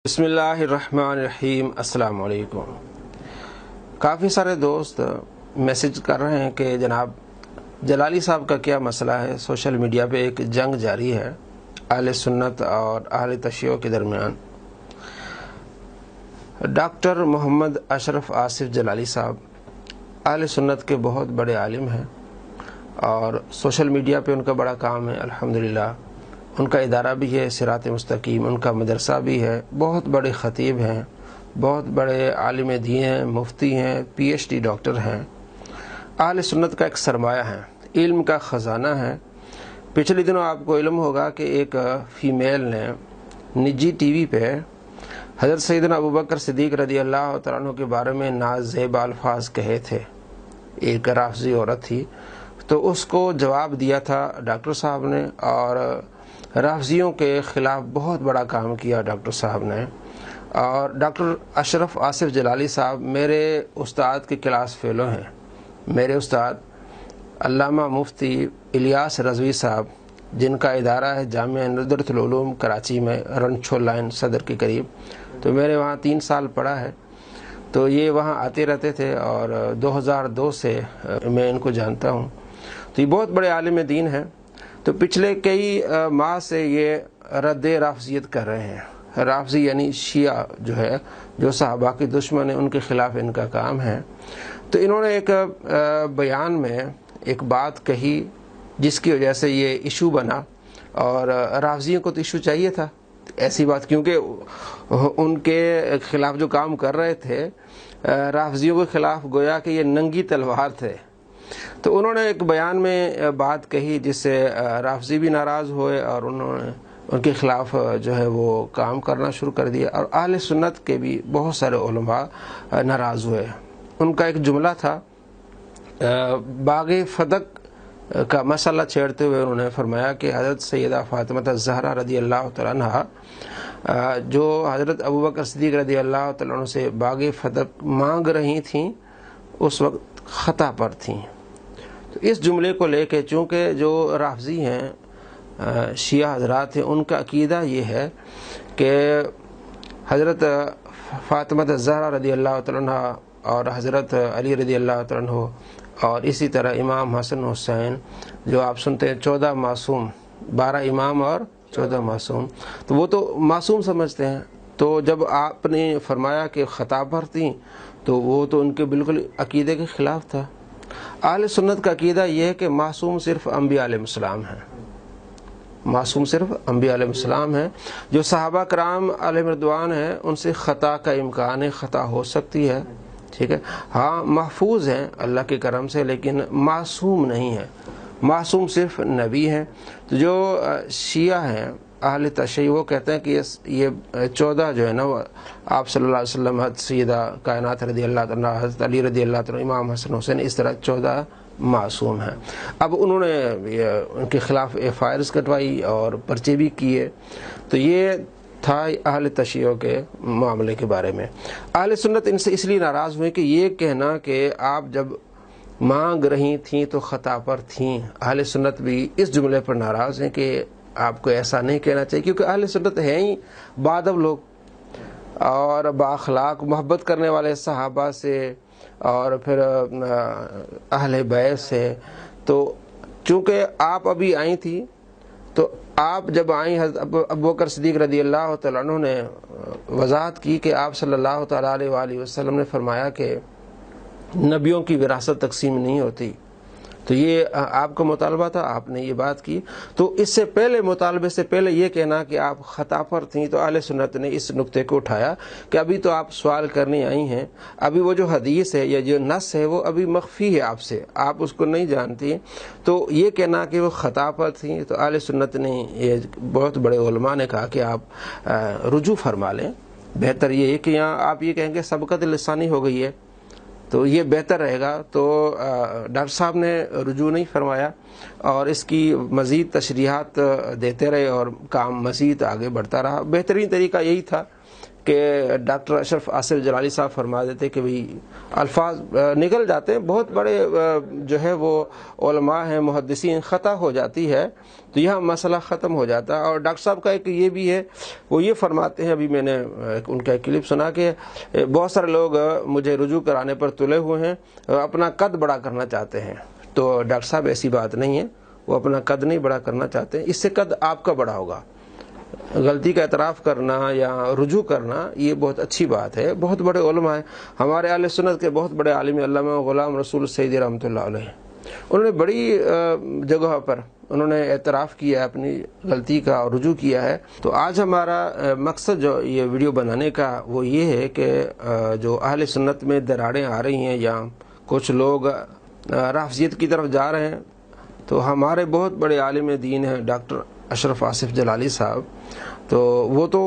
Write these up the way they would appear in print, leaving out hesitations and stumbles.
بسم اللہ الرحمن الرحیم۔ السلام علیکم۔ کافی سارے دوست میسج کر رہے ہیں کہ جناب جلالی صاحب کا کیا مسئلہ ہے۔ سوشل میڈیا پہ ایک جنگ جاری ہے اہل سنت اور اہل تشیع کے درمیان۔ ڈاکٹر محمد اشرف آصف جلالی صاحب اہل سنت کے بہت بڑے عالم ہیں اور سوشل میڈیا پہ ان کا بڑا کام ہے الحمدللہ۔ ان کا ادارہ بھی ہے صراط مستقیم، ان کا مدرسہ بھی ہے، بہت بڑے خطیب ہیں، بہت بڑے عالم دین ہیں، مفتی ہیں، پی ایچ ڈی ڈاکٹر ہیں، اہل سنت کا ایک سرمایہ ہے، علم کا خزانہ ہے۔ پچھلے دنوں آپ کو علم ہوگا کہ ایک فیمیل نے نجی ٹی وی پہ حضرت سیدنا ابوبکر صدیق رضی اللہ تعالیٰ عنہ کے بارے میں نازیب الفاظ کہے تھے۔ ایک رافضی عورت تھی تو اس کو جواب دیا تھا ڈاکٹر صاحب نے، اور رافضیوں کے خلاف بہت بڑا کام کیا ڈاکٹر صاحب نے۔ اور ڈاکٹر اشرف آصف جلالی صاحب میرے استاد کے کلاس فیلو ہیں۔ میرے استاد علامہ مفتی الیاس رضوی صاحب، جن کا ادارہ ہے جامعہ ندرۃ العلوم کراچی میں، رنچھو لائن صدر کے قریب، تو میرے وہاں 3 سال پڑھا ہے، تو یہ وہاں آتے رہتے تھے اور 2002 سے میں ان کو جانتا ہوں۔ تو یہ بہت بڑے عالم دین ہیں۔ تو پچھلے کئی ماہ سے یہ رد رافضیت کر رہے ہیں۔ رافضی یعنی شیعہ جو ہے، جو صحابہ کے دشمن ہیں، ان کے خلاف ان کا کام ہے۔ تو انہوں نے ایک بیان میں ایک بات کہی جس کی وجہ سے یہ ایشو بنا، اور رافضیوں کو تو ایشو چاہیے تھا ایسی بات، کیونکہ ان کے خلاف جو کام کر رہے تھے رافضیوں کے خلاف گویا کہ یہ ننگی تلوار تھے۔ تو انہوں نے ایک بیان میں بات کہی جس سے رافضی بھی ناراض ہوئے اور انہوں نے ان کے خلاف جو ہے وہ کام کرنا شروع کر دیا، اور اہل سنت کے بھی بہت سارے علماء ناراض ہوئے۔ ان کا ایک جملہ تھا، باغ فتق کا مسئلہ چھیڑتے ہوئے انہوں نے فرمایا کہ حضرت سیدہ فاطمہ الزہرا رضی اللہ تعالیٰ عنہ جو حضرت ابوبکر صدیق رضی اللہ تعالیٰ عنہ سے باغ فتق مانگ رہی تھیں اس وقت خطا پر تھیں۔ تو اس جملے کو لے کے چونکہ جو رافضی ہیں شیعہ حضرات ہیں، ان کا عقیدہ یہ ہے کہ حضرت فاطمہ الزہرا رضی اللہ تعالیٰ عنہ اور حضرت علی رضی اللہ تعالیٰ عنہ اور اسی طرح امام حسن حسین، جو آپ سنتے ہیں 14 معصوم، 12 امام اور 14 معصوم، تو وہ تو معصوم سمجھتے ہیں۔ تو جب آپ نے فرمایا کہ خطا پر تھیں تو وہ تو ان کے بالکل عقیدے کے خلاف تھا۔ اہل سنت کا عقیدہ یہ ہے کہ معصوم صرف انبیاء علیہ السلام ہیں، معصوم صرف انبیاء علیہ السلام ہیں۔ جو صحابہ کرام علیہ رضوان ہیں ان سے خطا کا امکان ہے، خطا ہو سکتی ہے، ٹھیک ہے، ہاں محفوظ ہیں اللہ کے کرم سے، لیکن معصوم نہیں ہیں۔ معصوم صرف نبی ہیں۔ تو جو شیعہ ہیں اہل تشیع، وہ کہتے ہیں کہ یہ 14 جو ہے نا، آپ صلی اللہ علیہ وسلم، حضرت سیدہ کائنات رضی اللہ تعالیٰ، حضرت علی رضی اللہ تعالیٰ، امام حسن حسین، اس طرح 14 معصوم ہیں۔ اب انہوں نے ان کے خلاف FIRs کٹوائی اور پرچے بھی کیے۔ تو یہ تھا اہل تشیع کے معاملے کے بارے میں۔ اہل سنت ان سے اس لیے ناراض ہوئے کہ یہ کہنا کہ آپ جب مانگ رہی تھیں تو خطا پر تھیں، اہل سنت بھی اس جملے پر ناراض ہیں کہ آپ کو ایسا نہیں کہنا چاہیے، کیونکہ اہل سنت ہیں ہی بادب لوگ اور بااخلاق، محبت کرنے والے صحابہ سے اور پھر اہل بیت سے۔ تو چونکہ آپ ابھی آئی تھی، تو آپ جب آئیں حضرت ابوبکر صدیق رضی اللہ تعالیٰ عنہ نے وضاحت کی کہ آپ صلی اللہ تعالیٰ علیہ وآلہ وسلم نے فرمایا کہ نبیوں کی وراثت تقسیم نہیں ہوتی، تو یہ آپ کا مطالبہ تھا، آپ نے یہ بات کی۔ تو اس سے پہلے، مطالبے سے پہلے یہ کہنا کہ آپ خطا پر تھیں، تو اہل سنت نے اس نقطے کو اٹھایا کہ ابھی تو آپ سوال کرنے آئی ہیں، ابھی وہ جو حدیث ہے یا جو نص ہے وہ ابھی مخفی ہے آپ سے، آپ اس کو نہیں جانتی۔ تو یہ کہنا کہ وہ خطا پر تھیں، تو اہل سنت نے، یہ بہت بڑے علماء نے کہا کہ آپ رجوع فرما لیں۔ بہتر یہ ہے کہ یہاں آپ یہ کہیں گے سبقت لسانی ہو گئی ہے، تو یہ بہتر رہے گا۔ تو ڈاکٹر صاحب نے رجوع نہیں فرمایا اور اس کی مزید تشریحات دیتے رہے اور کام مزید آگے بڑھتا رہا۔ بہترین طریقہ یہی تھا کہ ڈاکٹر اشرف آصف جلالی صاحب فرما دیتے کہ بھئی الفاظ نکل جاتے ہیں، بہت بڑے جو ہے وہ علماء ہیں، محدثین، خطا ہو جاتی ہے تو یہاں مسئلہ ختم ہو جاتا ہے۔ اور ڈاکٹر صاحب کا ایک یہ بھی ہے، وہ یہ فرماتے ہیں، ابھی میں نے ان کا ایک کلپ سنا کہ بہت سارے لوگ مجھے رجوع کرانے پر تلے ہوئے ہیں اور اپنا قد بڑا کرنا چاہتے ہیں۔ تو ڈاکٹر صاحب ایسی بات نہیں ہے، وہ اپنا قد نہیں بڑا کرنا چاہتے ہیں، اس سے قد آپ کا بڑا ہوگا۔ غلطی کا اعتراف کرنا یا رجوع کرنا یہ بہت اچھی بات ہے۔ بہت بڑے علماء ہیں، ہمارے اہل سنت کے بہت بڑے عالم علامہ غلام رسول سعیدی رحمۃ اللہ علیہ، انہوں نے بڑی جگہ پر انہوں نے اعتراف کیا ہے، اپنی غلطی کا اور رجوع کیا ہے۔ تو آج ہمارا مقصد جو یہ ویڈیو بنانے کا وہ یہ ہے کہ جو اہل سنت میں دراڑیں آ رہی ہیں یا کچھ لوگ رافضیت کی طرف جا رہے ہیں، تو ہمارے بہت بڑے عالم دین ہیں ڈاکٹر اشرف آصف جلالی صاحب، تو وہ تو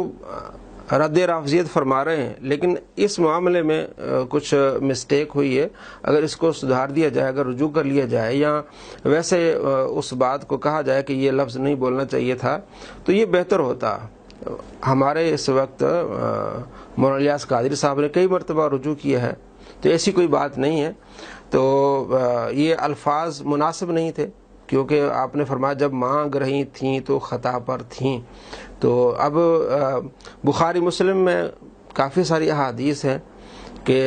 رد رافضیت فرما رہے ہیں، لیکن اس معاملے میں کچھ مسٹیک ہوئی ہے۔ اگر اس کو سدھار دیا جائے، اگر رجوع کر لیا جائے یا ویسے اس بات کو کہا جائے کہ یہ لفظ نہیں بولنا چاہیے تھا تو یہ بہتر ہوتا۔ ہمارے اس وقت مولانا الیاس قادری صاحب نے کئی مرتبہ رجوع کیا ہے، تو ایسی کوئی بات نہیں ہے۔ تو یہ الفاظ مناسب نہیں تھے، کیونکہ آپ نے فرمایا جب مانگ رہی تھیں تو خطا پر تھیں۔ تو اب بخاری مسلم میں کافی ساری احادیث ہیں کہ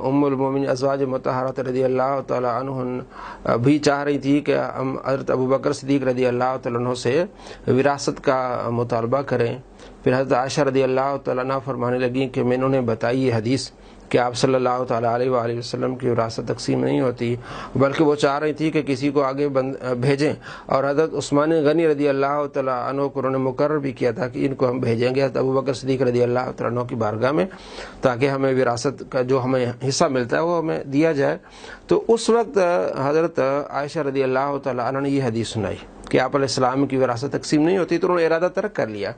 ام المومنین ازواج مطہرات رضی اللہ تعالی عنہ بھی چاہ رہی تھی کہ ہم حضرت ابوبکر صدیق رضی اللہ تعالیٰ عنہ سے وراثت کا مطالبہ کریں۔ پھر حضرت عائشہ رضی اللہ تعالیٰ عنہ فرمانے لگیں کہ میں نے بتائی یہ حدیث کہ آپ صلی اللہ تعالیٰ علیہ وآلہ وسلم کی وراثت تقسیم نہیں ہوتی، بلکہ وہ چاہ رہی تھی کہ کسی کو آگے بھیجیں، اور حضرت عثمان غنی رضی اللہ تعالیٰ عنہ کو انہوں نے مقرر بھی کیا تھا کہ ان کو ہم بھیجیں گے حضرت ابوبکر صدیق رضی اللہ تعالیٰ عنہ کی بارگاہ میں، تاکہ ہمیں وراثت کا جو ہمیں حصہ ملتا ہے وہ ہمیں دیا جائے۔ تو اس وقت حضرت عائشہ رضی اللہ تعالیٰ عنہ نے یہ حدیث سنائی کہ آپ علیہ السلام کی وراثت تقسیم نہیں ہوتی، تو انہوں نے ارادہ ترک کر لیا۔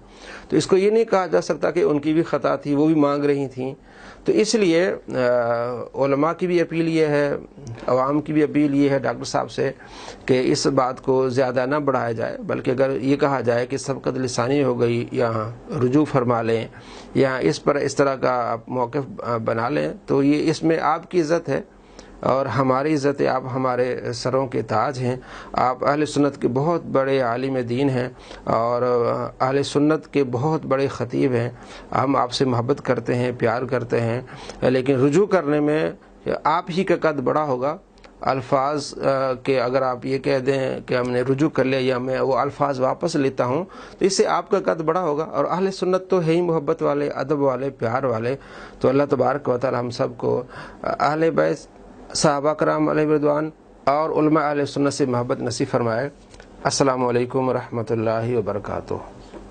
تو اس کو یہ نہیں کہا جا سکتا کہ ان کی بھی خطا تھی، وہ بھی مانگ رہی تھیں۔ تو اس لیے علماء کی بھی اپیل یہ ہے، عوام کی بھی اپیل یہ ہے ڈاکٹر صاحب سے کہ اس بات کو زیادہ نہ بڑھایا جائے، بلکہ اگر یہ کہا جائے کہ سبقت لسانی ہو گئی یا رجوع فرما لیں یا اس پر اس طرح کا آپ موقف بنا لیں، تو یہ اس میں آپ کی عزت ہے اور ہماری عزت ہے۔ آپ ہمارے سروں کے تاج ہیں، آپ اہل سنت کے بہت بڑے عالم دین ہیں اور اہل سنت کے بہت بڑے خطیب ہیں۔ ہم آپ سے محبت کرتے ہیں، پیار کرتے ہیں، لیکن رجوع کرنے میں آپ ہی کا قد بڑا ہوگا۔ الفاظ کہ اگر آپ یہ کہہ دیں کہ ہم نے رجوع کر لیا یا میں وہ الفاظ واپس لیتا ہوں تو اس سے آپ کا قد بڑا ہوگا، اور اہل سنت تو ہے ہی محبت والے، ادب والے، پیار والے۔ تو اللہ تبارک و تعالی ہم سب کو اہل بیت، صحابہ کرام علیہ رضوان اور علماء اہل سنت سے محبت نصیب فرمائے۔ السلام علیکم ورحمۃ اللہ وبرکاتہ۔